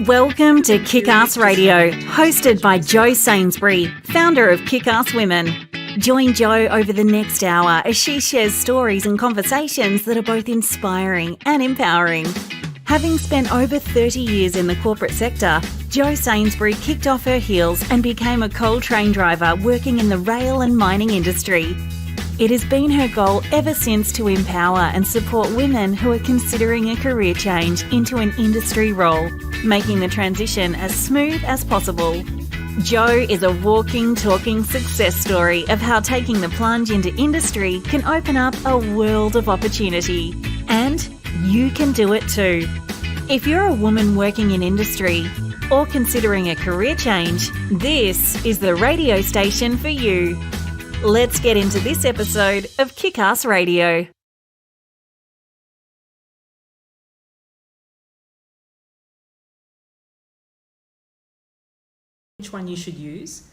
Welcome to Kickass Radio, hosted by Jo Sainsbury, founder of Kickass Women. Join Jo over the next hour as she shares stories and conversations that are both inspiring and empowering. Having spent over 30 years in the corporate sector, Jo Sainsbury kicked off her heels and became a coal train driver working in the rail and mining industry. It has been her goal ever since to empower and support women who are considering a career change into an industry role, making the transition as smooth as possible. Jo is a walking, talking success story of how taking the plunge into industry can open up a world of opportunity. And you can do it too. If you're a woman working in industry or considering a career change, this is the radio station for you. Let's get into this episode of Kickass Radio. Which one you should use,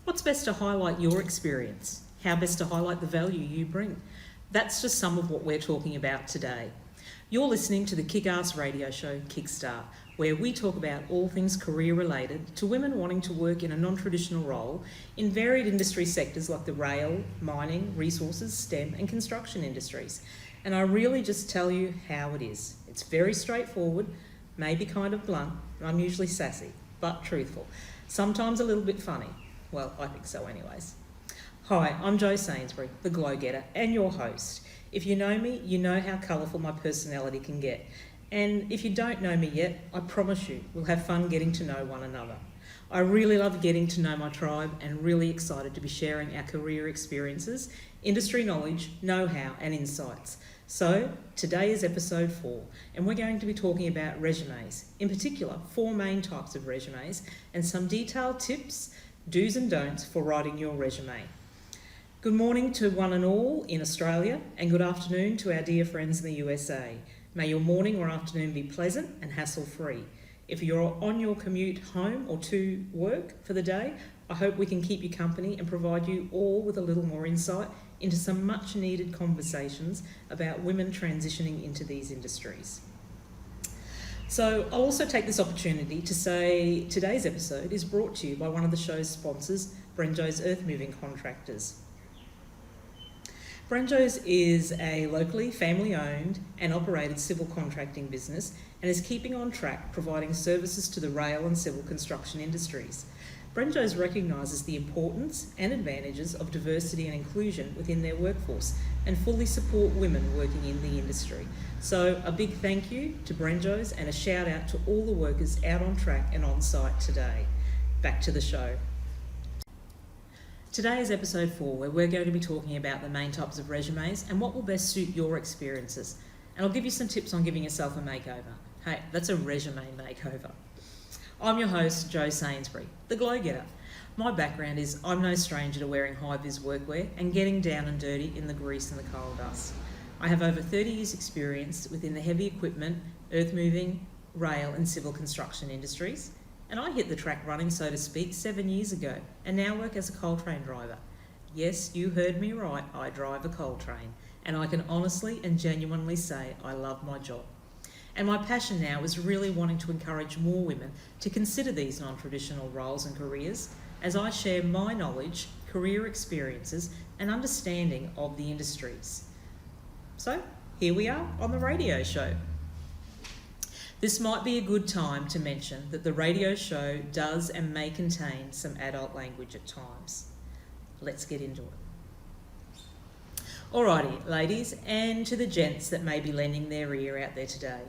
what's best to highlight your experience, how best to highlight the value you bring. That's just some of what we're talking about today. You're listening to the Kickass Radio show Kickstart, where we talk about all things career related to women wanting to work in a non-traditional role in varied industry sectors like the rail, mining, resources, STEM and construction industries. And I really just tell you how it is. It's very straightforward, maybe kind of blunt, and I'm usually sassy, but truthful. Sometimes a little bit funny. Well, I think so anyways. Hi, I'm Jo Sainsbury, the Glow Getter, and your host. If you know me, you know how colourful my personality can get. And if you don't know me yet, I promise you, we'll have fun getting to know one another. I really love getting to know my tribe and really excited to be sharing our career experiences, industry knowledge, know-how and insights. So today is episode 4 and we're going to be talking about resumes, in particular 4 main types of resumes and some detailed tips, do's and don'ts for writing your resume. Good morning to one and all in Australia and good afternoon to our dear friends in the USA. May your morning or afternoon be pleasant and hassle-free. If you're on your commute home or to work for the day, I hope we can keep you company and provide you all with a little more insight into some much-needed conversations about women transitioning into these industries. So I'll also take this opportunity to say today's episode is brought to you by one of the show's sponsors, Brenjo's Earth Moving Contractors. Brenjo's is a locally family-owned and operated civil contracting business and is keeping on track providing services to the rail and civil construction industries. Brenjo's recognises the importance and advantages of diversity and inclusion within their workforce and fully support women working in the industry. So a big thank you to Brenjo's and a shout out to all the workers out on track and on site today. Back to the show. Today is episode 4 where we're going to be talking about the main types of resumes and what will best suit your experiences. And I'll give you some tips on giving yourself a makeover. Hey, that's a resume makeover. I'm your host, Jo Sainsbury, the Glow Getter. My background is I'm no stranger to wearing high-vis workwear and getting down and dirty in the grease and the coal dust. I have over 30 years experience within the heavy equipment, earth moving, rail and civil construction industries. And I hit the track running, so to speak, 7 years ago and now work as a coal train driver. Yes, you heard me right, I drive a coal train and I can honestly and genuinely say I love my job. And my passion now is really wanting to encourage more women to consider these non-traditional roles and careers as I share my knowledge, career experiences and understanding of the industries. So here we are on the radio show. This might be a good time to mention that the radio show does and may contain some adult language at times. Let's get into it. Alrighty, ladies, and to the gents that may be lending their ear out there today.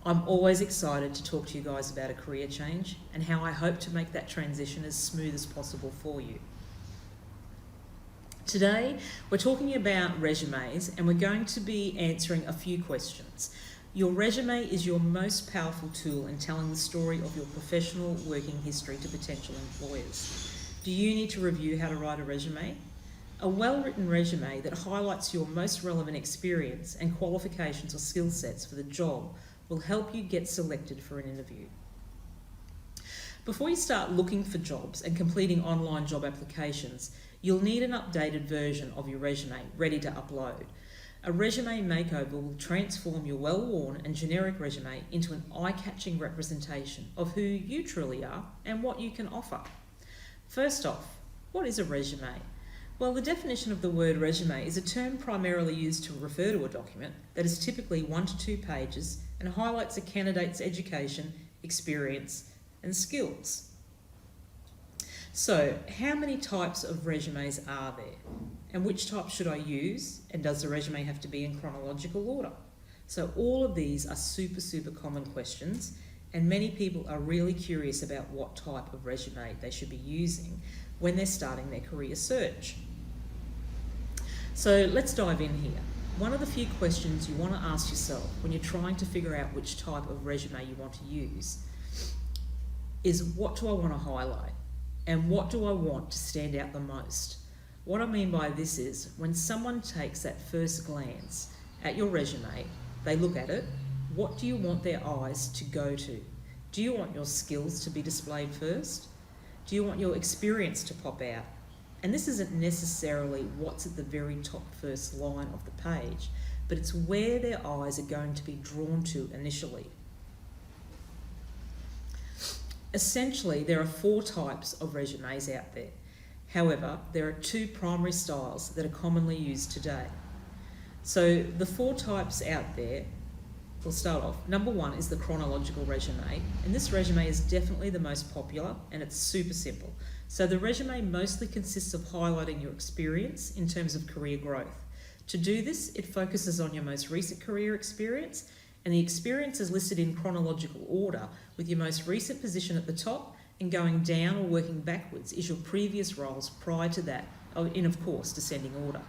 I'm always excited to talk to you guys about a career change and how I hope to make that transition as smooth as possible for you. Today, we're talking about resumes and we're going to be answering a few questions. Your resume is your most powerful tool in telling the story of your professional working history to potential employers. Do you need to review how to write a resume? A well-written resume that highlights your most relevant experience and qualifications or skill sets for the job will help you get selected for an interview. Before you start looking for jobs and completing online job applications, you'll need an updated version of your resume ready to upload. A resume makeover will transform your well-worn and generic resume into an eye-catching representation of who you truly are and what you can offer. First off, what is a resume? Well, the definition of the word resume is a term primarily used to refer to a document that is typically 1 to 2 pages and highlights a candidate's education, experience, and skills. So, how many types of resumes are there? And which type should I use? And does the resume have to be in chronological order? So all of these are super common questions, and many people are really curious about what type of resume they should be using when they're starting their career search. So let's dive in here. One of the few questions you want to ask yourself when you're trying to figure out which type of resume you want to use is, what do I want to highlight? And what do I want to stand out the most? What I mean by this is, when someone takes that first glance at your resume, they look at it, what do you want their eyes to go to? Do you want your skills to be displayed first? Do you want your experience to pop out? And this isn't necessarily what's at the very top first line of the page, but it's where their eyes are going to be drawn to initially. Essentially, there are 4 types of resumes out there. However, there are 2 primary styles that are commonly used today. So the 4 types out there, we'll start off. Number 1 is the chronological resume, and this resume is definitely the most popular, and it's super simple. So the resume mostly consists of highlighting your experience in terms of career growth. To do this, it focuses on your most recent career experience, and the experience is listed in chronological order, with your most recent position at the top, and going down or working backwards is your previous roles prior to that, in of course descending order.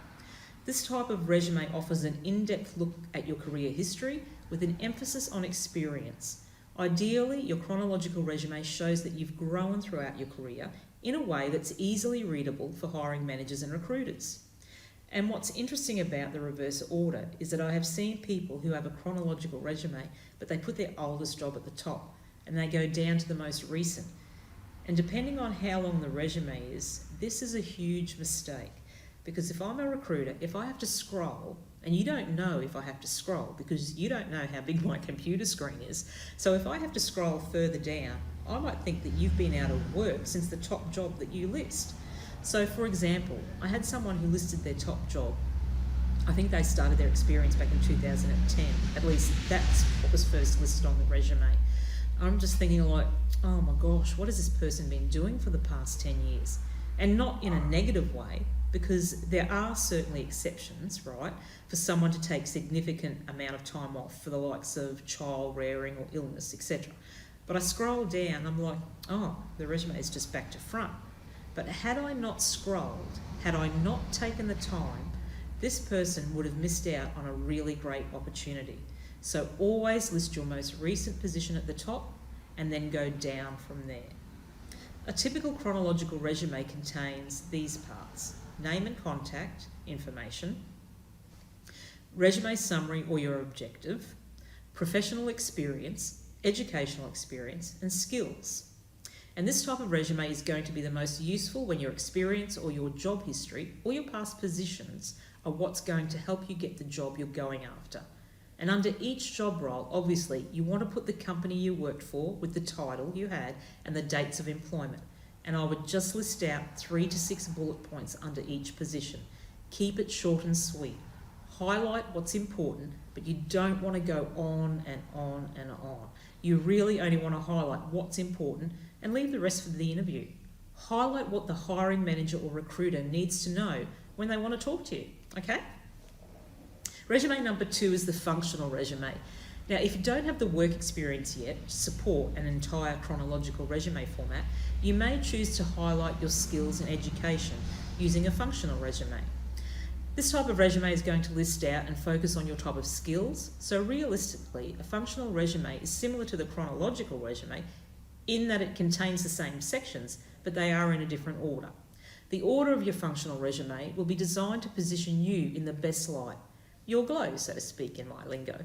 This type of resume offers an in-depth look at your career history with an emphasis on experience. Ideally, your chronological resume shows that you've grown throughout your career in a way that's easily readable for hiring managers and recruiters. And what's interesting about the reverse order is that I have seen people who have a chronological resume, but they put their oldest job at the top and they go down to the most recent. And depending on how long the resume is, this is a huge mistake. Because if I'm a recruiter, if I have to scroll, and you don't know if I have to scroll because you don't know how big my computer screen is, so if I have to scroll further down, I might think that you've been out of work since the top job that you list. So for example, I had someone who listed their top job. I think they started their experience back in 2010. At least that's what was first listed on the resume. I'm just thinking like, oh my gosh, what has this person been doing for the past 10 years? And not in a negative way, because there are certainly exceptions, right, for someone to take significant amount of time off for the likes of child rearing or illness, etc. But I scroll down, I'm like, oh, the resume is just back to front. But had I not scrolled, had I not taken the time, this person would have missed out on a really great opportunity. So always list your most recent position at the top and then go down from there. A typical chronological resume contains these parts: name and contact information, resume summary or your objective, professional experience, educational experience, and skills. And this type of resume is going to be the most useful when your experience or your job history or your past positions are what's going to help you get the job you're going after. And under each job role, obviously, you want to put the company you worked for with the title you had and the dates of employment. And I would just list out 3 to 6 bullet points under each position. Keep it short and sweet. Highlight what's important, but you don't want to go on and on and on. You really only want to highlight what's important and leave the rest for the interview. Highlight what the hiring manager or recruiter needs to know when they want to talk to you, okay? Resume number 2 is the functional resume. Now, if you don't have the work experience yet to support an entire chronological resume format, you may choose to highlight your skills and education using a functional resume. This type of resume is going to list out and focus on your type of skills. So realistically, a functional resume is similar to the chronological resume in that it contains the same sections, but they are in a different order. The order of your functional resume will be designed to position you in the best light, your glow, so to speak, in my lingo.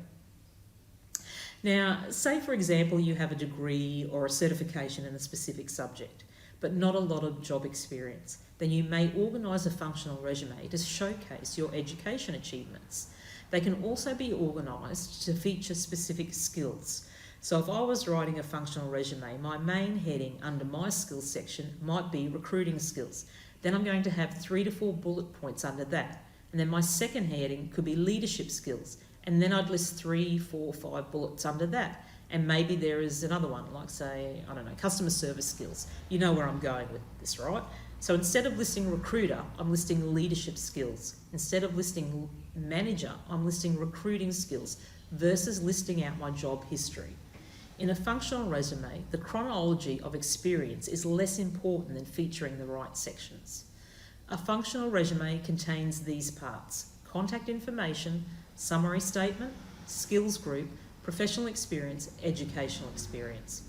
Now, say for example you have a degree or a certification in a specific subject, but not a lot of job experience, then you may organise a functional resume to showcase your education achievements. They can also be organised to feature specific skills. So if I was writing a functional resume, my main heading under my skills section might be recruiting skills. Then I'm going to have 3 to 4 bullet points under that. And then my second heading could be leadership skills. And then I'd list 3, 4, 5 bullets under that. And maybe there is another one, like say, I don't know, customer service skills. You know where I'm going with this, right? So instead of listing recruiter, I'm listing leadership skills. Instead of listing manager, I'm listing recruiting skills versus listing out my job history. In a functional resume, the chronology of experience is less important than featuring the right sections. A functional resume contains these parts: contact information, summary statement, skills group, professional experience, educational experience.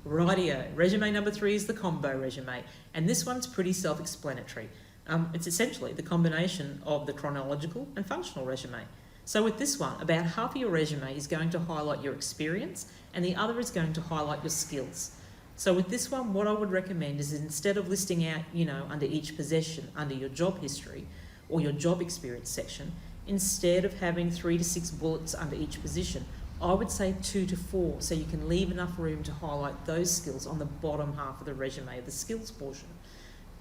Rightio, resume number 3 is the combo resume, and this one's pretty self-explanatory. It's essentially the combination of the chronological and functional resume. So with this one, about half of your resume is going to highlight your experience and the other is going to highlight your skills. So with this one, what I would recommend is instead of listing out, under each position, under your job history or your job experience section, instead of having 3 to 6 bullets under each position, I would say 2 to 4, so you can leave enough room to highlight those skills on the bottom half of the resume, the skills portion.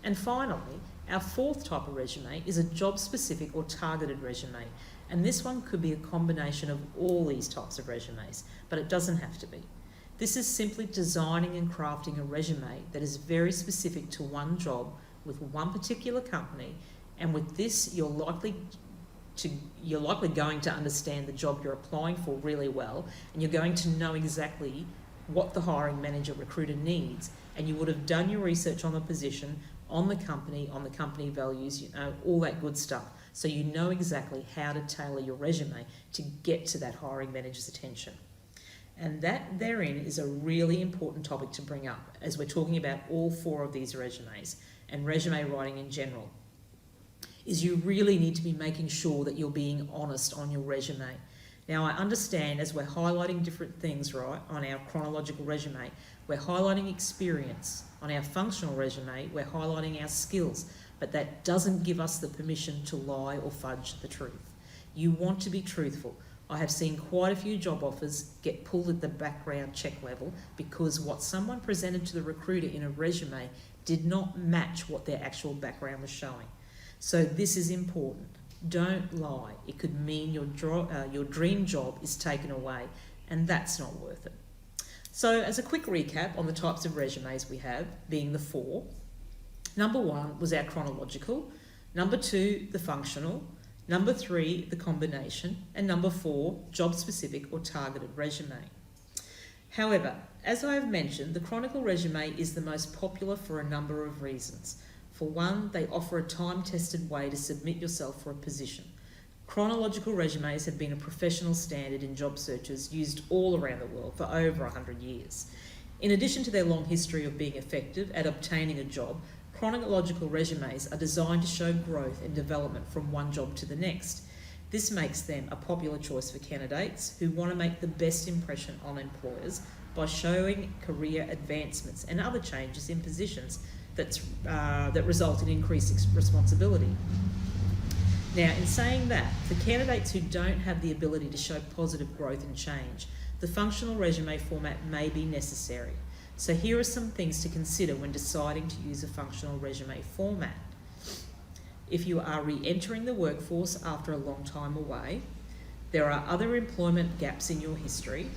And finally, our 4th type of resume is a job-specific or targeted resume. And this one could be a combination of all these types of resumes, but it doesn't have to be. This is simply designing and crafting a resume that is very specific to one job with one particular company, and with this you're likely going to understand the job you're applying for really well, and you're going to know exactly what the hiring manager recruiter needs, and you would have done your research on the position, on the company values, all that good stuff. So you know exactly how to tailor your resume to get to that hiring manager's attention. And that therein is a really important topic to bring up as we're talking about all 4 of these resumes and resume writing in general, is you really need to be making sure that you're being honest on your resume. Now, I understand as we're highlighting different things, right, on our chronological resume, we're highlighting experience. On our functional resume, we're highlighting our skills, but that doesn't give us the permission to lie or fudge the truth. You want to be truthful. I have seen quite a few job offers get pulled at the background check level because what someone presented to the recruiter in a resume did not match what their actual background was showing. So this is important. Don't lie. It could mean your dream job is taken away, and that's not worth it. So as a quick recap on the types of resumes we have, being the 4, number 1 was our chronological, number 2, the functional, number 3, the combination, and number 4, job-specific or targeted resume. However, as I have mentioned, the chronicle resume is the most popular for a number of reasons. For one, they offer a time-tested way to submit yourself for a position. Chronological resumes have been a professional standard in job searches used all around the world for over 100 years. In addition to their long history of being effective at obtaining a job, chronological resumes are designed to show growth and development from one job to the next. This makes them a popular choice for candidates who want to make the best impression on employers by showing career advancements and other changes in positions that result in increased responsibility. Now, in saying that, for candidates who don't have the ability to show positive growth and change, the functional resume format may be necessary. So here are some things to consider when deciding to use a functional resume format. If you are re-entering the workforce after a long time away, there are other employment gaps in your history,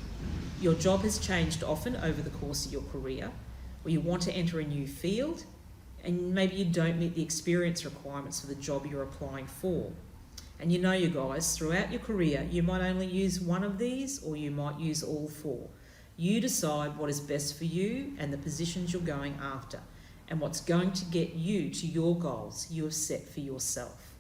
your job has changed often over the course of your career, or you want to enter a new field, and maybe you don't meet the experience requirements for the job you're applying for. And you guys, throughout your career, you might only use one of these or you might use all 4. You decide what is best for you and the positions you're going after and what's going to get you to your goals you have set for yourself.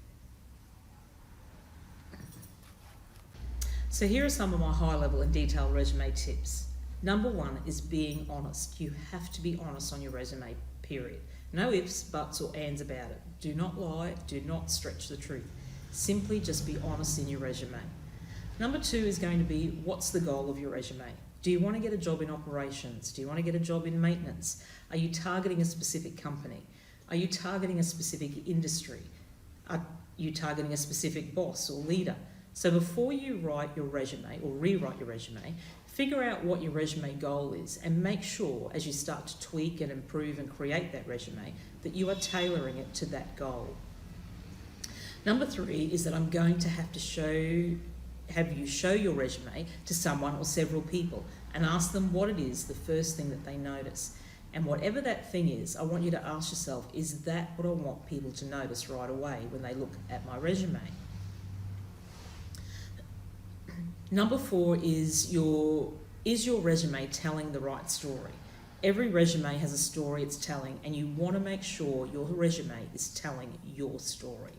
So here are some of my high-level and detailed resume tips. Number 1 is being honest. You have to be honest on your resume, period. No ifs, buts or ands about it. Do not lie, do not stretch the truth. Simply just be honest in your resume. Number 2 is going to be, what's the goal of your resume? Do you want to get a job in operations? Do you want to get a job in maintenance? Are you targeting a specific company? Are you targeting a specific industry? Are you targeting a specific boss or leader? So before you write your resume or rewrite your resume, figure out what your resume goal is and make sure as you start to tweak and improve and create that resume that you are tailoring it to that goal. Number 3 is that I'm going to have you show your resume to someone or several people and ask them what it is, the first thing that they notice. And whatever that thing is, I want you to ask yourself, is that what I want people to notice right away when they look at my resume? Number 4 is your resume telling the right story? Every resume has a story it's telling, and you want to make sure your resume is telling your story.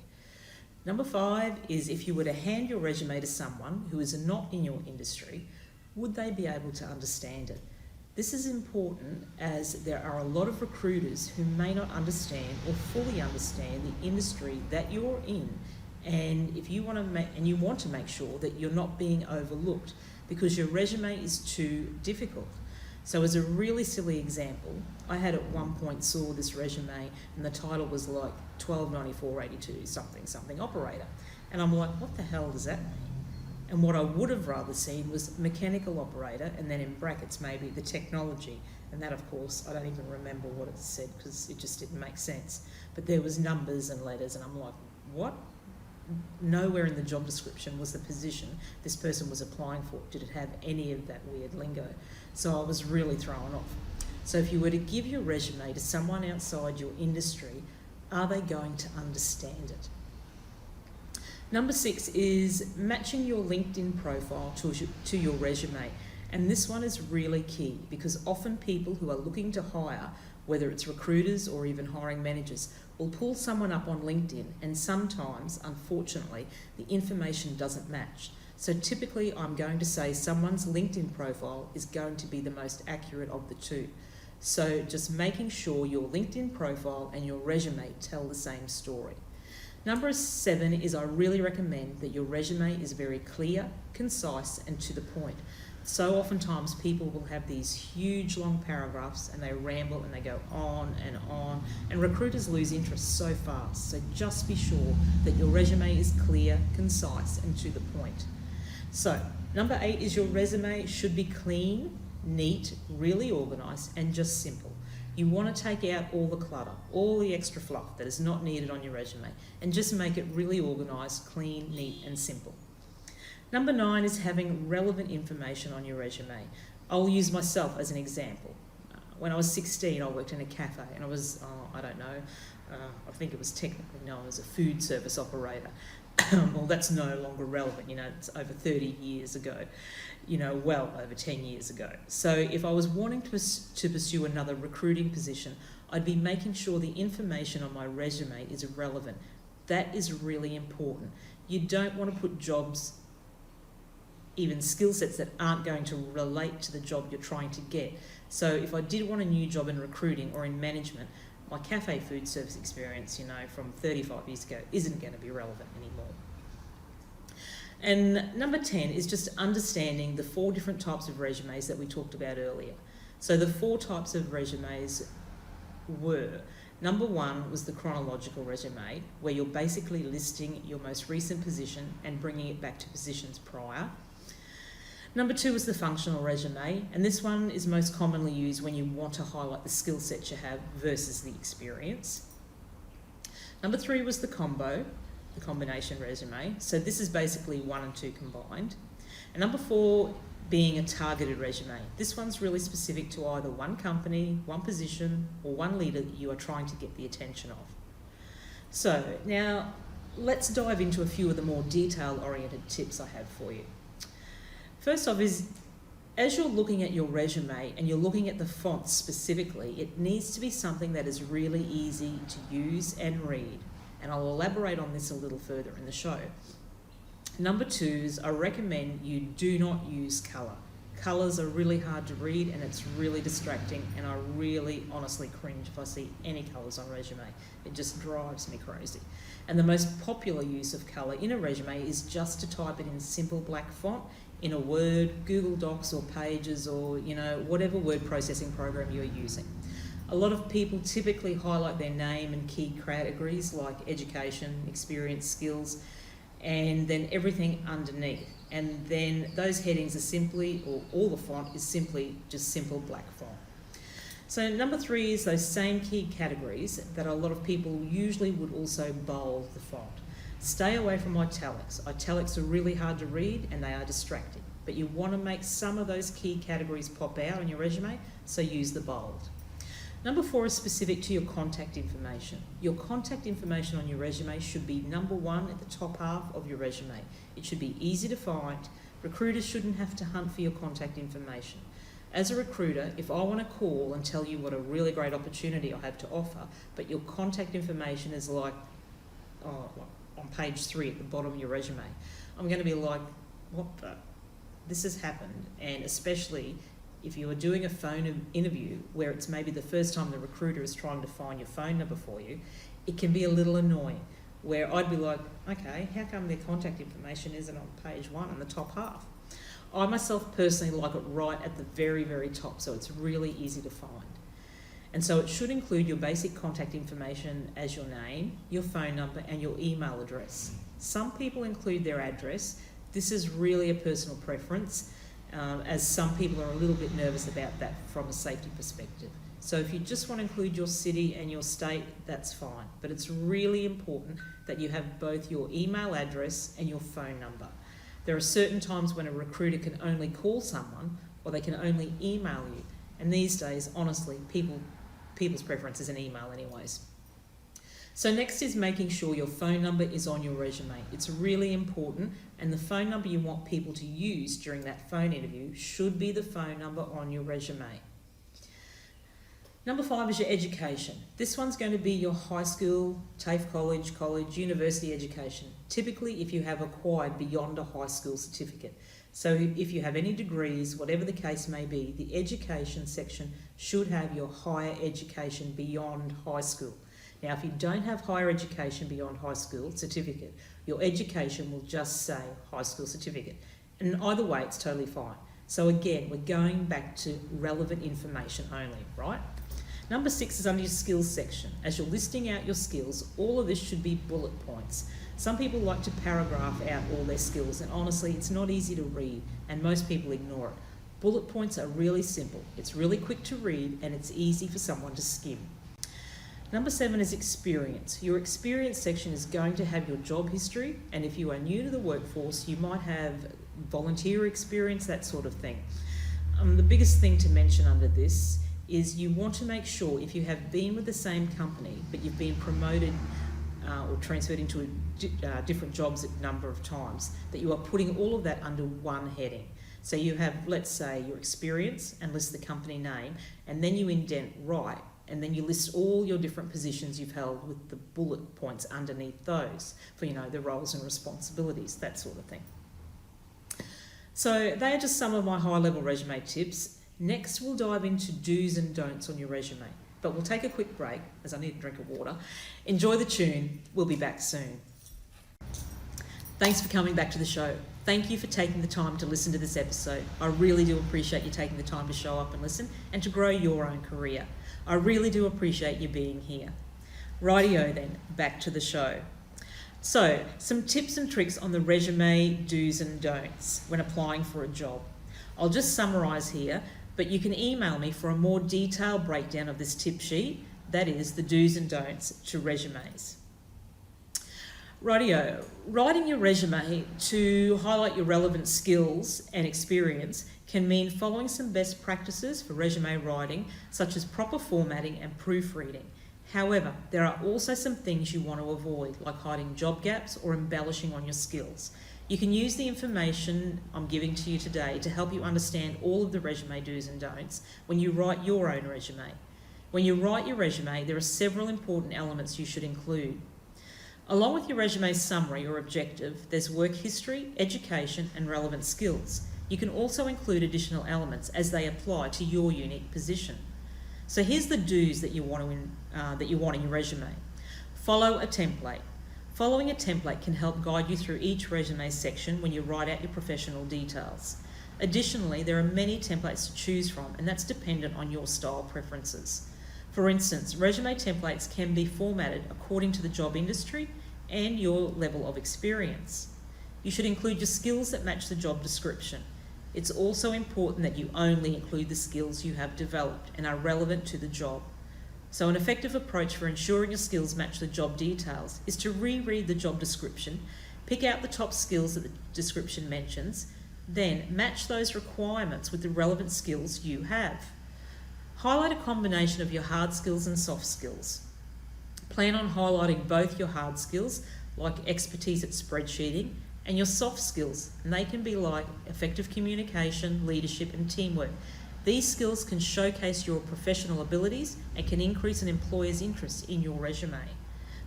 Number 5 is if you were to hand your resume to someone who is not in your industry, would they be able to understand it? This is important as there are a lot of recruiters who may not understand or fully understand the industry that you're in, and if you want to make sure that you're not being overlooked because your resume is too difficult. So as a really silly example, I had at one point saw this resume and the title was like 129482 something operator, and I'm like, what the hell does that mean? And what I would have rather seen was mechanical operator, and then in brackets maybe the technology, and that of course I don't even remember what it said because it just didn't make sense, but there was numbers and letters and I'm like, what? Nowhere in the job description was the position this person was applying for. Did it have any of that weird lingo? So I was really thrown off. So if you were to give your resume to someone outside your industry, are they going to understand it? Number 6 is matching your LinkedIn profile to your resume. And this one is really key because often people who are looking to hire, whether it's recruiters or even hiring managers, will pull someone up on LinkedIn, and sometimes, unfortunately, the information doesn't match. So typically I'm going to say someone's LinkedIn profile is going to be the most accurate of the two. So just making sure your LinkedIn profile and your resume tell the same story. Number 7 is I really recommend that your resume is very clear, concise, and to the point. So oftentimes people will have these huge long paragraphs and they ramble and they go on, and recruiters lose interest so fast. So just be sure that your resume is clear, concise, and to the point. So number 8 is your resume should be clean, neat, really organised, and just simple. You want to take out all the clutter, all the extra fluff that is not needed on your resume, and just make it really organised, clean, neat, and simple. Number 9 is having relevant information on your resume. I'll use myself as an example. When I was 16, I worked in a cafe, and I was, I think it was technically known as a food service operator. Well, that's no longer relevant, it's over 30 years ago, well over 10 years ago. So if I was wanting to pursue another recruiting position, I'd be making sure the information on my resume is relevant. That is really important. You don't want to put jobs, even skill sets that aren't going to relate to the job you're trying to get. So if I did want a new job in recruiting or in management, my cafe food service experience, from 35 years ago isn't going to be relevant anymore. And number 10 is just understanding the 4 different types of resumes that we talked about earlier. So the 4 types of resumes were, number 1 was the chronological resume, where you're basically listing your most recent position and bringing it back to positions prior. Number 2 is the functional resume, and this one is most commonly used when you want to highlight the skill set you have versus the experience. Number 3 was the combination resume. So this is basically 1 and 2 combined. And number 4 being a targeted resume. This one's really specific to either one company, one position, or one leader that you are trying to get the attention of. So now let's dive into a few of the more detail-oriented tips I have for you. First off is, as you're looking at your resume and you're looking at the fonts specifically, it needs to be something that is really easy to use and read. And I'll elaborate on this a little further in the show. Number 2 is I recommend you do not use colour. Colours are really hard to read and it's really distracting, and I really honestly cringe if I see any colours on resume. It just drives me crazy. And the most popular use of colour in a resume is just to type it in simple black font in a Word, Google Docs or Pages or whatever word processing program you're using. A lot of people typically highlight their name and key categories like education, experience, skills, and then everything underneath. And then those headings are simply, or all the font is simply just simple black font. So number 3 is those same key categories that a lot of people usually would also bold the font. Stay away from italics. Italics are really hard to read and they are distracting, but you want to make some of those key categories pop out on your resume, so use the bold. Number 4 is specific to your contact information. Your contact information on your resume should be number 1 at the top half of your resume. It should be easy to find. Recruiters shouldn't have to hunt for your contact information. As a recruiter, if I want to call and tell you what a really great opportunity I have to offer, but your contact information is like on page 3 at the bottom of your resume, I'm going to be like, what the? This has happened. And especially if you are doing a phone interview where it's maybe the first time the recruiter is trying to find your phone number for you, it can be a little annoying, where I'd be like, okay, how come their contact information isn't on page 1 in the top half? I myself personally like it right at the very, very top, so it's really easy to find. And so it should include your basic contact information as your name, your phone number, and your email address. Some people include their address. This is really a personal preference, as some people are a little bit nervous about that from a safety perspective. So if you just want to include your city and your state, that's fine. But it's really important that you have both your email address and your phone number. There are certain times when a recruiter can only call someone or they can only email you. And these days, honestly, people's preference is an email anyways. So next is making sure your phone number is on your resume. It's really important, and the phone number you want people to use during that phone interview should be the phone number on your resume. Number 5 is your education. This one's going to be your high school, TAFE college, university education. Typically, if you have acquired beyond a high school certificate. So if you have any degrees, whatever the case may be, the education section should have your higher education beyond high school. Now, if you don't have higher education beyond high school certificate, your education will just say high school certificate. And either way, it's totally fine. So again, we're going back to relevant information only, right? Number 6 is under your skills section. As you're listing out your skills, all of this should be bullet points. Some people like to paragraph out all their skills, and honestly, it's not easy to read, and most people ignore it. Bullet points are really simple. It's really quick to read, and it's easy for someone to skim. Number 7 is experience. Your experience section is going to have your job history, and if you are new to the workforce, you might have volunteer experience, that sort of thing. The biggest thing to mention under this is you want to make sure if you have been with the same company, but you've been promoted or transferred into different jobs a number of times, that you are putting all of that under one heading. So you have, let's say, your experience and list the company name, and then you indent right, and then you list all your different positions you've held with the bullet points underneath those for, the roles and responsibilities, that sort of thing. So they are just some of my high-level resume tips. Next, we'll dive into do's and don'ts on your resume. But we'll take a quick break, as I need a drink of water. Enjoy the tune. We'll be back soon. Thanks for coming back to the show. Thank you for taking the time to listen to this episode. I really do appreciate you taking the time to show up and listen and to grow your own career. I really do appreciate you being here. Rightio then, back to the show. So, some tips and tricks on the resume do's and don'ts when applying for a job. I'll just summarise here, but you can email me for a more detailed breakdown of this tip sheet, that is the do's and don'ts to resumes. Rightio, writing your resume to highlight your relevant skills and experience can mean following some best practices for resume writing, such as proper formatting and proofreading. However, there are also some things you want to avoid, like hiding job gaps or embellishing on your skills. You can use the information I'm giving to you today to help you understand all of the resume do's and don'ts when you write your own resume. When you write your resume, there are several important elements you should include. Along with your resume summary or objective, there's work history, education, and relevant skills. You can also include additional elements as they apply to your unique position. So here's the do's that you want in your resume. Follow a template. Following a template can help guide you through each resume section when you write out your professional details. Additionally, there are many templates to choose from, and that's dependent on your style preferences. For instance, resume templates can be formatted according to the job industry, and your level of experience. You should include your skills that match the job description. It's also important that you only include the skills you have developed and are relevant to the job. So an effective approach for ensuring your skills match the job details is to reread the job description, pick out the top skills that the description mentions, then match those requirements with the relevant skills you have. Highlight a combination of your hard skills and soft skills. Plan on highlighting both your hard skills, like expertise at spreadsheeting, and your soft skills, and they can be like effective communication, leadership, and teamwork. These skills can showcase your professional abilities and can increase an employer's interest in your resume.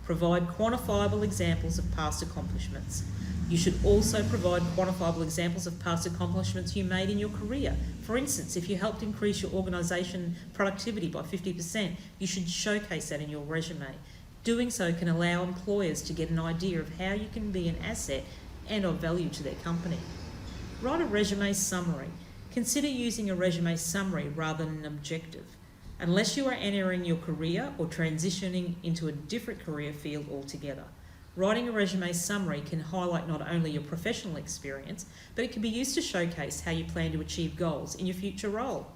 Provide quantifiable examples of past accomplishments. You should also provide quantifiable examples of past accomplishments you made in your career. For instance, if you helped increase your organisation productivity by 50%, you should showcase that in your resume. Doing so can allow employers to get an idea of how you can be an asset and of value to their company. Write a resume summary. Consider using a resume summary rather than an objective. Unless you are entering your career or transitioning into a different career field altogether. Writing a resume summary can highlight not only your professional experience, but it can be used to showcase how you plan to achieve goals in your future role.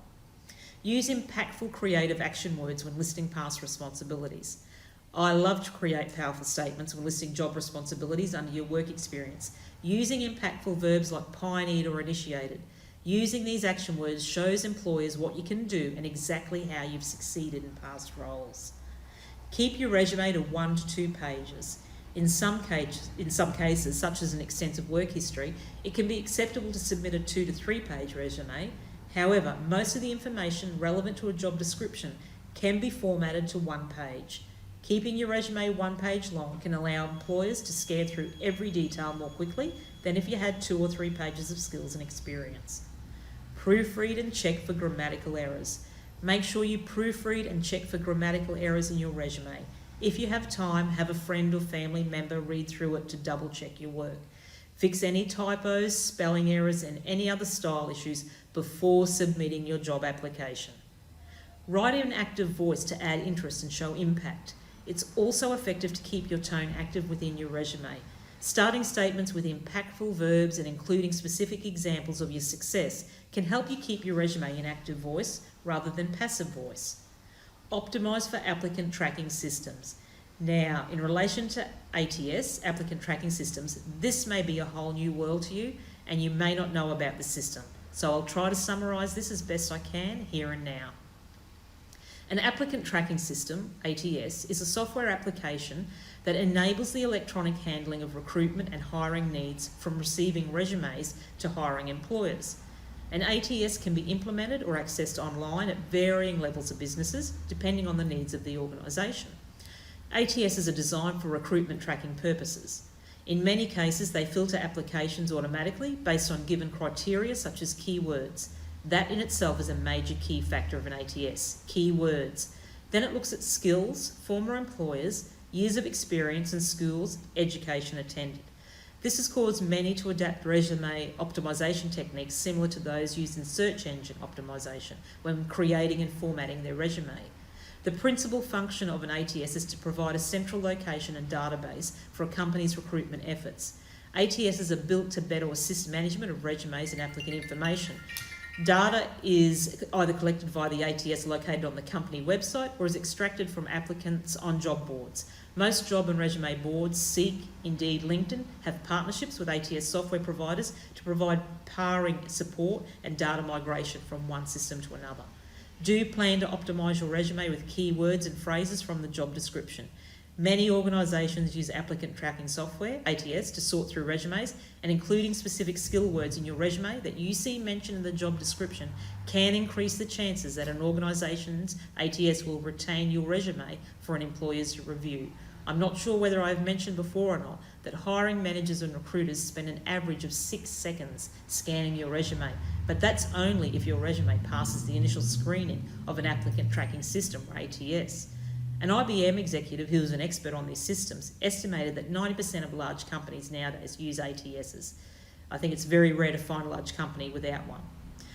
Use impactful creative action words when listing past responsibilities. I love to create powerful statements when listing job responsibilities under your work experience, using impactful verbs like pioneered or initiated. Using these action words shows employers what you can do and exactly how you've succeeded in past roles. Keep your resume to 1 to 2 pages. In some cases, such as an extensive work history, it can be acceptable to submit a 2 to 3 page resume. However, most of the information relevant to a job description can be formatted to 1 page. Keeping your resume 1 page long can allow employers to scan through every detail more quickly than if you had 2 or 3 pages of skills and experience. Proofread and check for grammatical errors. Make sure you proofread and check for grammatical errors in your resume. If you have time, have a friend or family member read through it to double check your work. Fix any typos, spelling errors, and any other style issues before submitting your job application. Write in an active voice to add interest and show impact. It's also effective to keep your tone active within your resume. Starting statements with impactful verbs and including specific examples of your success can help you keep your resume in active voice rather than passive voice. Optimise for applicant tracking systems. Now, in relation to ATS, applicant tracking systems, this may be a whole new world to you and you may not know about the system. So I'll try to summarise this as best I can here and now. An applicant tracking system, ATS, is a software application that enables the electronic handling of recruitment and hiring needs from receiving resumes to hiring employers. An ATS can be implemented or accessed online at varying levels of businesses, depending on the needs of the organisation. ATSs are designed for recruitment tracking purposes. In many cases, they filter applications automatically based on given criteria such as keywords. That in itself is a major key factor of an ATS, keywords. Then it looks at skills, former employers, years of experience and schools, education attended. This has caused many to adapt resume optimisation techniques similar to those used in search engine optimisation when creating and formatting their resume. The principal function of an ATS is to provide a central location and database for a company's recruitment efforts. ATSs are built to better assist management of resumes and applicant information. Data is either collected via the ATS located on the company website or is extracted from applicants on job boards. Most job and resume boards, Seek, Indeed, LinkedIn, have partnerships with ATS software providers to provide powering support and data migration from one system to another. Do plan to optimise your resume with keywords and phrases from the job description. Many organisations use applicant tracking software, ATS, to sort through resumes, and including specific skill words in your resume that you see mentioned in the job description can increase the chances that an organisation's ATS will retain your resume for an employer's review. I'm not sure whether I've mentioned before or not that hiring managers and recruiters spend an average of 6 seconds scanning your resume, but that's only if your resume passes the initial screening of an applicant tracking system or ATS. An IBM executive who is an expert on these systems estimated that 90% of large companies nowadays use ATSs. I think it's very rare to find a large company without one.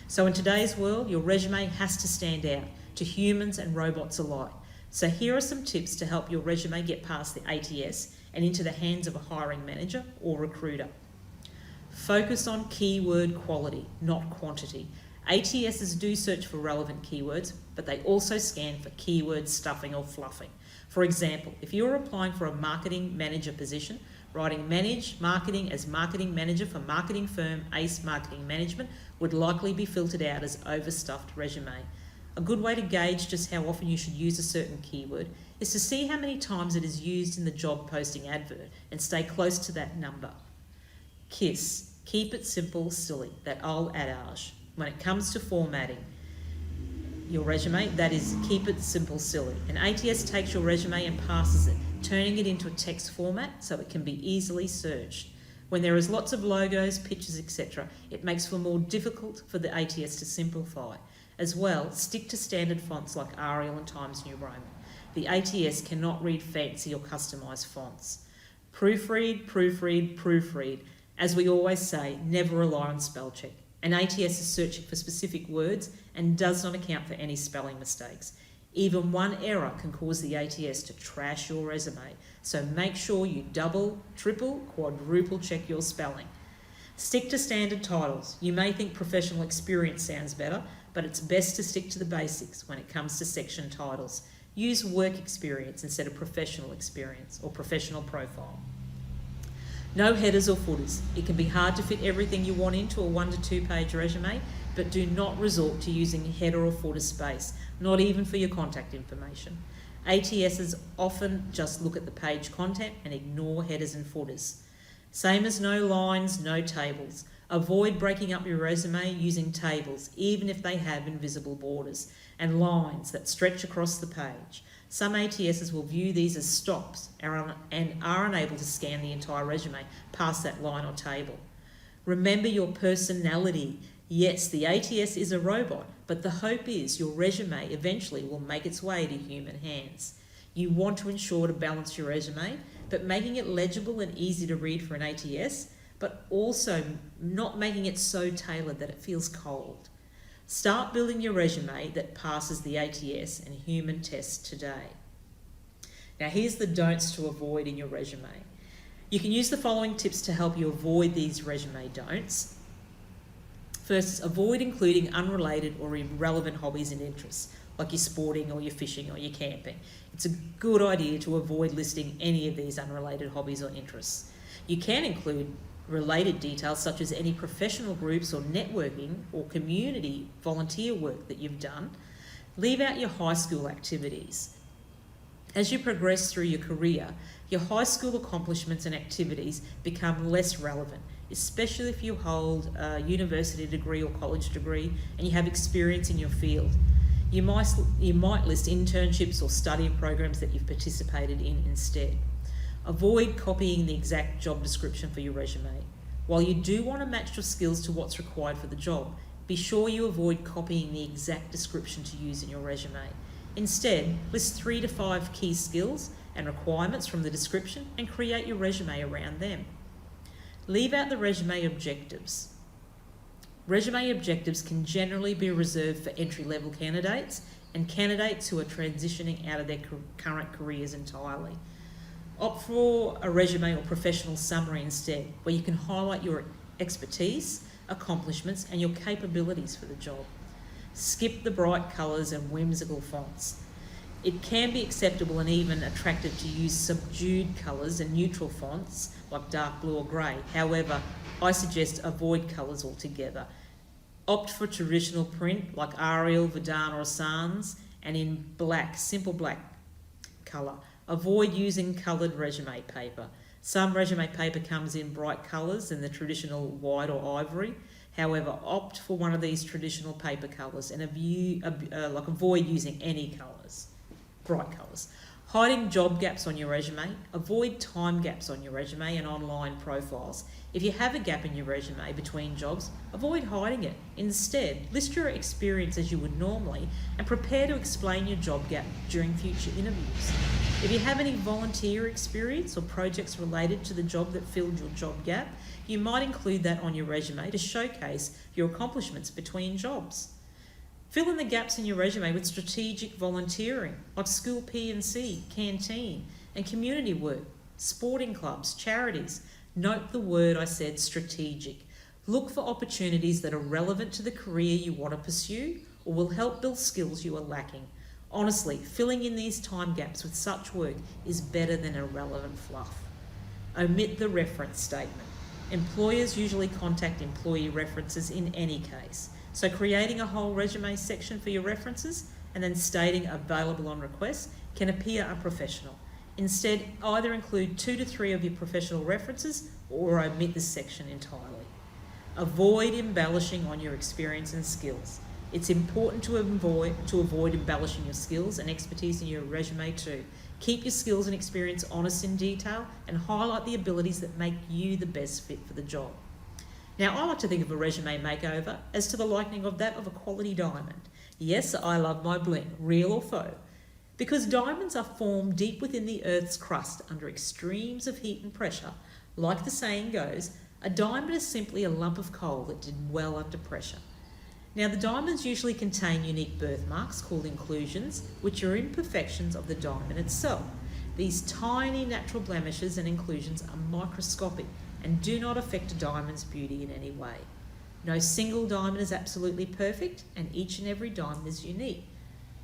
So in today's world, your resume has to stand out to humans and robots alike. So here are some tips to help your resume get past the ATS and into the hands of a hiring manager or recruiter. Focus on keyword quality, not quantity. ATSs do search for relevant keywords, but they also scan for keyword stuffing or fluffing. For example, if you're applying for a marketing manager position, writing manage marketing as marketing manager for marketing firm ACE Marketing Management would likely be filtered out as overstuffed resume. A good way to gauge just how often you should use a certain keyword is to see how many times it is used in the job posting advert and stay close to that number. KISS, keep it simple, silly, that old adage. When it comes to formatting your resume, that is, keep it simple, silly. An ATS takes your resume and passes it, turning it into a text format so it can be easily searched. When there is lots of logos, pictures, etc., it makes for more difficult for the ATS to simplify. As well, stick to standard fonts like Arial and Times New Roman. The ATS cannot read fancy or customised fonts. Proofread, proofread, proofread. As we always say, never rely on spell check. An ATS is searching for specific words and does not account for any spelling mistakes. Even one error can cause the ATS to trash your resume, so make sure you double, triple, quadruple check your spelling. Stick to standard titles. You may think professional experience sounds better, but it's best to stick to the basics when it comes to section titles. Use work experience instead of professional experience or professional profile. No headers or footers. It can be hard to fit everything you want into a 1 to 2 page resume, but do not resort to using header or footer space, not even for your contact information. ATSs often just look at the page content and ignore headers and footers. Same as no lines, no tables. Avoid breaking up your resume using tables, even if they have invisible borders, and lines that stretch across the page. Some ATSs will view these as stops and are unable to scan the entire resume past that line or table. Remember your personality. Yes, the ATS is a robot, but the hope is your resume eventually will make its way to human hands. You want to ensure to balance your resume, but making it legible and easy to read for an ATS, but also not making it so tailored that it feels cold. Start building your resume that passes the ATS and human tests today. Now here's the don'ts to avoid in your resume. You can use the following tips to help you avoid these resume don'ts. First, avoid including unrelated or irrelevant hobbies and interests, like your sporting or your fishing or your camping. It's a good idea to avoid listing any of these unrelated hobbies or interests. You can include related details such as any professional groups or networking or community volunteer work that you've done. Leave out your high school activities. As you progress through your career, your high school accomplishments and activities become less relevant, especially if you hold a university degree or college degree and you have experience in your field. You might list internships or study programs that you've participated in instead. Avoid copying the exact job description for your resume. While you do want to match your skills to what's required for the job, be sure you avoid copying the exact description to use in your resume. Instead, list 3 to 5 key skills and requirements from the description and create your resume around them. Leave out the resume objectives. Resume objectives can generally be reserved for entry-level candidates and candidates who are transitioning out of their current careers entirely. Opt for a resume or professional summary instead, where you can highlight your expertise, accomplishments, and your capabilities for the job. Skip the bright colours and whimsical fonts. It can be acceptable and even attractive to use subdued colours and neutral fonts like dark blue or grey. However, I suggest avoid colours altogether. Opt for traditional print like Arial, Verdana or Sans, and in black, simple black colour. Avoid using coloured resume paper. Some resume paper comes in bright colours than the traditional white or ivory. However, opt for one of these traditional paper colours and avoid using any colours, bright colours. Hiding job gaps on your resume. Avoid time gaps on your resume and online profiles. If you have a gap in your resume between jobs, avoid hiding it. Instead, list your experience as you would normally and prepare to explain your job gap during future interviews. If you have any volunteer experience or projects related to the job that filled your job gap, you might include that on your resume to showcase your accomplishments between jobs. Fill in the gaps in your resume with strategic volunteering, like school P&C, canteen, and community work. sporting clubs, charities. Note the word I said, strategic. Look for opportunities that are relevant to the career you want to pursue or will help build skills you are lacking. Honestly, filling in these time gaps with such work is better than irrelevant fluff. Omit the reference statement. Employers usually contact employee references in any case, so creating a whole resume section for your references and then stating available on request can appear unprofessional. Instead, either include 2 to 3 of your professional references or omit this section entirely. Avoid embellishing on your experience and skills. It's important to avoid embellishing your skills and expertise in your resume too. Keep your skills and experience honest in detail and highlight the abilities that make you the best fit for the job. Now, I like to think of a resume makeover as to the likening of that of a quality diamond. Yes, I love my bling, real or faux, because diamonds are formed deep within the Earth's crust under extremes of heat and pressure. Like the saying goes, a diamond is simply a lump of coal that did well under pressure. Now, the diamonds usually contain unique birthmarks called inclusions, which are imperfections of the diamond itself. These tiny natural blemishes and inclusions are microscopic and do not affect a diamond's beauty in any way. No single diamond is absolutely perfect, and each and every diamond is unique.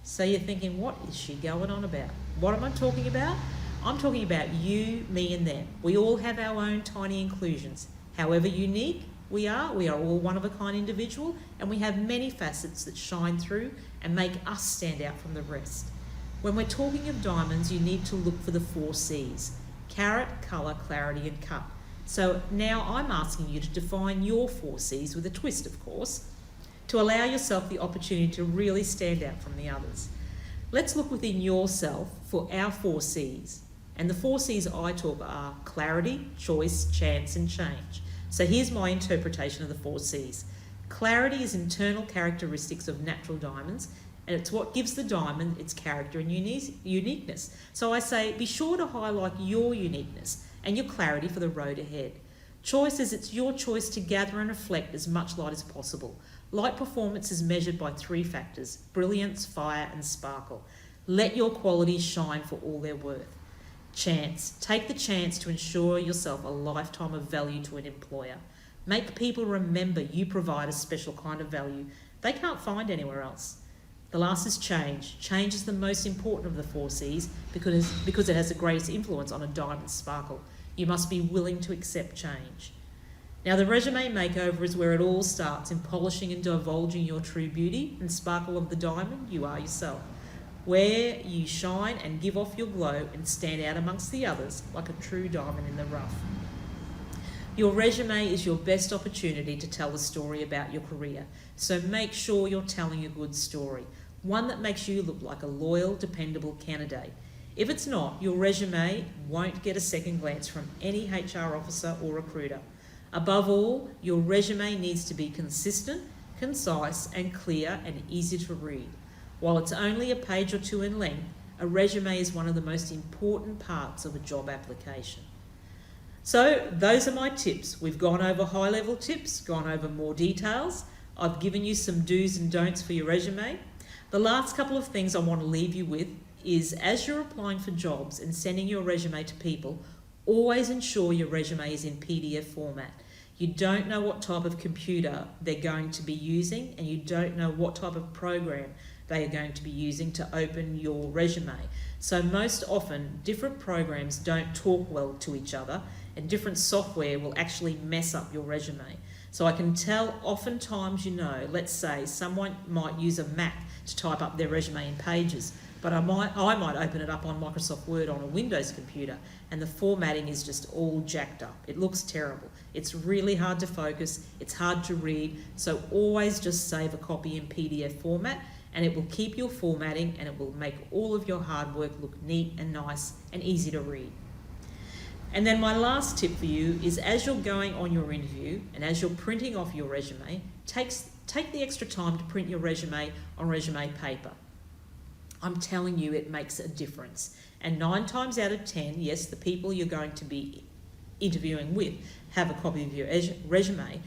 So you're thinking, what is she going on about? What am I talking about? I'm talking about you, me and them. We all have our own tiny inclusions. However unique we are all one-of-a-kind individual, and we have many facets that shine through and make us stand out from the rest. When we're talking of diamonds, you need to look for the 4 C's: carat, colour, clarity and cut. So now I'm asking you to define your 4 C's with a twist, of course, to allow yourself the opportunity to really stand out from the others. Let's look within yourself for our 4 C's. And the 4 C's I talk are clarity, choice, chance and change. So here's my interpretation of the 4 C's. Clarity is internal characteristics of natural diamonds, and it's what gives the diamond its character and uniqueness. So I say, be sure to highlight your uniqueness and your clarity for the road ahead. Choice is it's your choice to gather and reflect as much light as possible. Light performance is measured by 3 factors: brilliance, fire and sparkle. Let your qualities shine for all they're worth. Chance. Take the chance to ensure yourself a lifetime of value to an employer. Make people remember you provide a special kind of value they can't find anywhere else. The last is change. Change is the most important of the 4 C's because it has the greatest influence on a diamond's sparkle. You must be willing to accept change. Now, the resume makeover is where it all starts, in polishing and divulging your true beauty and sparkle of the diamond you are yourself, where you shine and give off your glow and stand out amongst the others like a true diamond in the rough. Your resume is your best opportunity to tell a story about your career, so make sure you're telling a good story, one that makes you look like a loyal, dependable candidate. If it's not, your resume won't get a second glance from any HR officer or recruiter. Above all, your resume needs to be consistent, concise and clear and easy to read. While it's only a page or 2 in length, a resume is one of the most important parts of a job application. So those are my tips. We've gone over high-level tips, gone over more details. I've given you some do's and don'ts for your resume. The last couple of things I want to leave you with is, as you're applying for jobs and sending your resume to people, always ensure your resume is in PDF format. You don't know what type of computer they're going to be using, and you don't know what type of program they are going to be using to open your resume. So most often, different programs don't talk well to each other, and different software will actually mess up your resume. So I can tell oftentimes, let's say someone might use a Mac to type up their resume in Pages, but I might open it up on Microsoft Word on a Windows computer, and the formatting is just all jacked up. It looks terrible. It's really hard to focus. It's hard to read. So always just save a copy in PDF format, and it will keep your formatting, and it will make all of your hard work look neat and nice and easy to read. And then my last tip for you is, as you're going on your interview and as you're printing off your resume, take the extra time to print your resume on resume paper. I'm telling you, it makes a difference. And 9 times out of 10, yes, the people you're going to be interviewing with have a copy of your resume.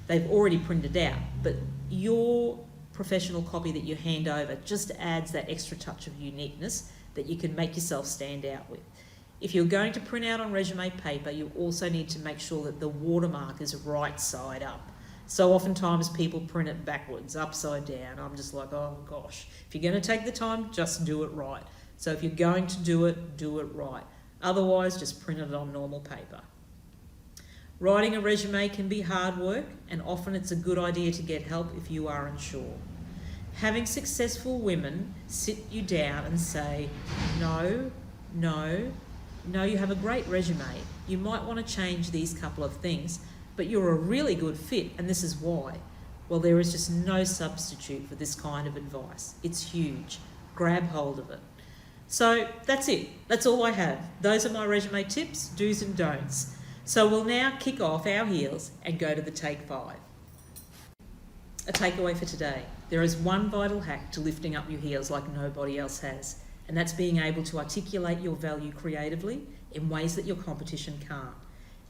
They've already printed it out, but your professional copy that you hand over just adds that extra touch of uniqueness that you can make yourself stand out with. If you're going to print out on resume paper, you also need to make sure that the watermark is right side up. So oftentimes people print it backwards, upside down. I'm just like, oh gosh. If you're going to take the time, just do it right. So if you're going to do it right. Otherwise, just print it on normal paper. Writing a resume can be hard work, and often it's a good idea to get help if you are unsure. Having successful women sit you down and say, no, you have a great resume. You might want to change these couple of things, but you're a really good fit, and this is why. Well, there is just no substitute for this kind of advice. It's huge. Grab hold of it. So that's it. That's all I have. Those are my resume tips, do's and don'ts. So we'll now kick off our heels and go to the Take 5. A takeaway for today. There is one vital hack to lifting up your heels like nobody else has, and that's being able to articulate your value creatively in ways that your competition can't.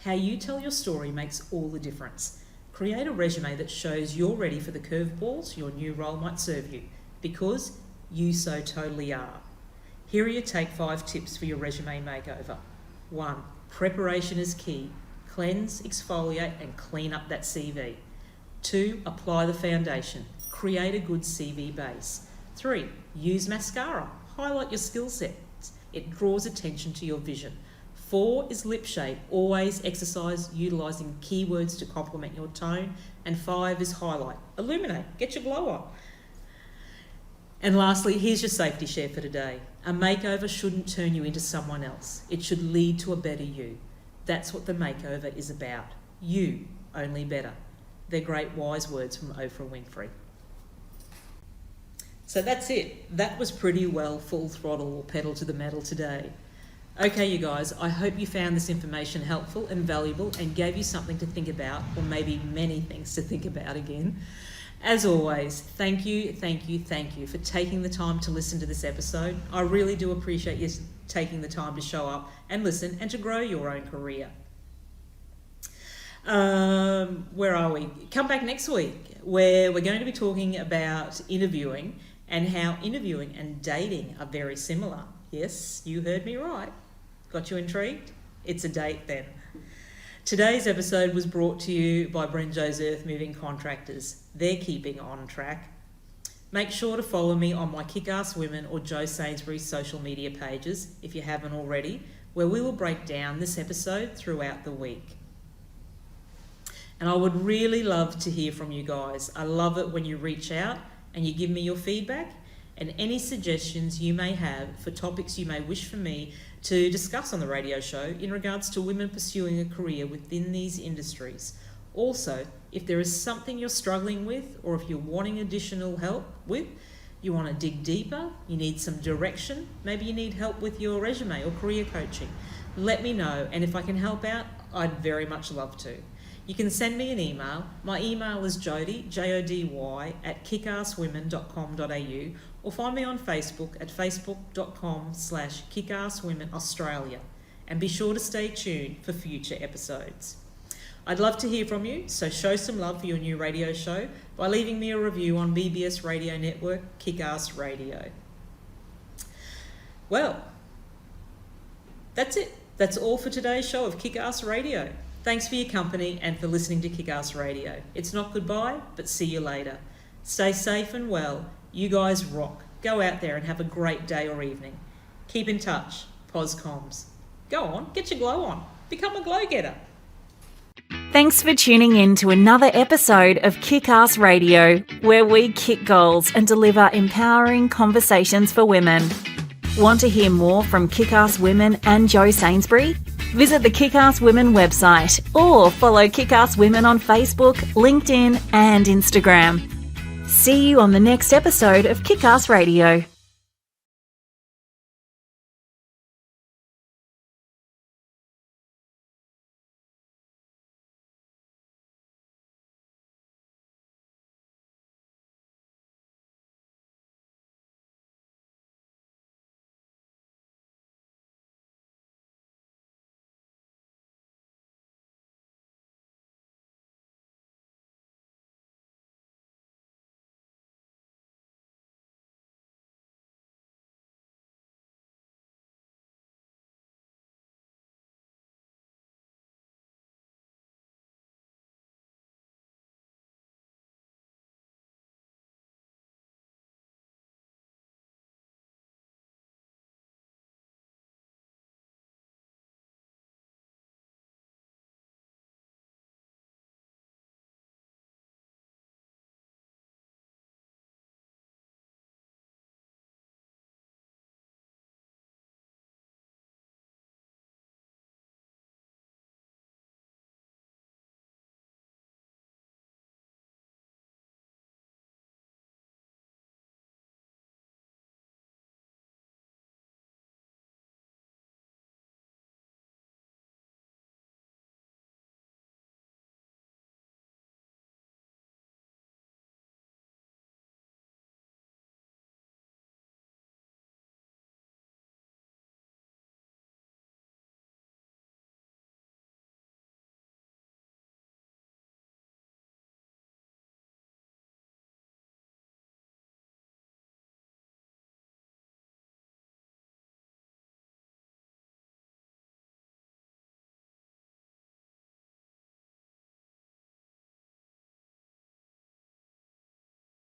How you tell your story makes all the difference. Create a resume that shows you're ready for the curveballs your new role might serve you, because you so totally are. Here are your Take 5 tips for your resume makeover. 1. Preparation is key. Cleanse, exfoliate, and clean up that CV. 2. Apply the foundation. Create a good CV base. 3. Use mascara. Highlight your skill sets. It draws attention to your vision. 4 is lip shade. Always exercise utilising keywords to complement your tone. And 5 is highlight. Illuminate. Get your glow on. And lastly, here's your safety share for today. A makeover shouldn't turn you into someone else. It should lead to a better you. That's what the makeover is about. You, only better. They're great wise words from Oprah Winfrey. So that's it. That was pretty well full throttle or pedal to the metal today. Okay, you guys, I hope you found this information helpful and valuable and gave you something to think about, or maybe many things to think about again. As always, thank you for taking the time to listen to this episode. I really do appreciate you taking the time to show up and listen and to grow your own career. Where are we? Come back next week, where we're going to be talking about interviewing and how interviewing and dating are very similar. Yes, you heard me right. Got you intrigued? It's a date then. Today's episode was brought to you by Brenjo's Earth Moving Contractors. They're keeping on track. Make sure to follow me on my Kickass Women or Jo Sainsbury social media pages if you haven't already, where we will break down this episode throughout the week. And I would really love to hear from you guys. I love it when you reach out and you give me your feedback and any suggestions you may have for topics you may wish for me to discuss on the radio show in regards to women pursuing a career within these industries. Also, if there is something you're struggling with, or if you're wanting additional help with, you want to dig deeper, you need some direction, maybe you need help with your resume or career coaching, let me know, and if I can help out, I'd very much love to. You can send me an email. My email is Jody, Jody, @kickasswomen.com.au, or find me on Facebook at facebook.com/kickasswomenaustralia. And be sure to stay tuned for future episodes. I'd love to hear from you, so show some love for your new radio show by leaving me a review on BBS Radio Network, Kickass Radio. Well, that's it. That's all for today's show of Kickass Radio. Thanks for your company and for listening to Kickass Radio. It's not goodbye, but see you later. Stay safe and well. You guys rock. Go out there and have a great day or evening. Keep in touch. POSComms. Go on, get your glow on. Become a glow-getter. Thanks for tuning in to another episode of Kickass Radio, where we kick goals and deliver empowering conversations for women. Want to hear more from Kickass Women and Jo Sainsbury? Visit the Kickass Women website or follow Kickass Women on Facebook, LinkedIn and Instagram. See you on the next episode of Kickass Radio.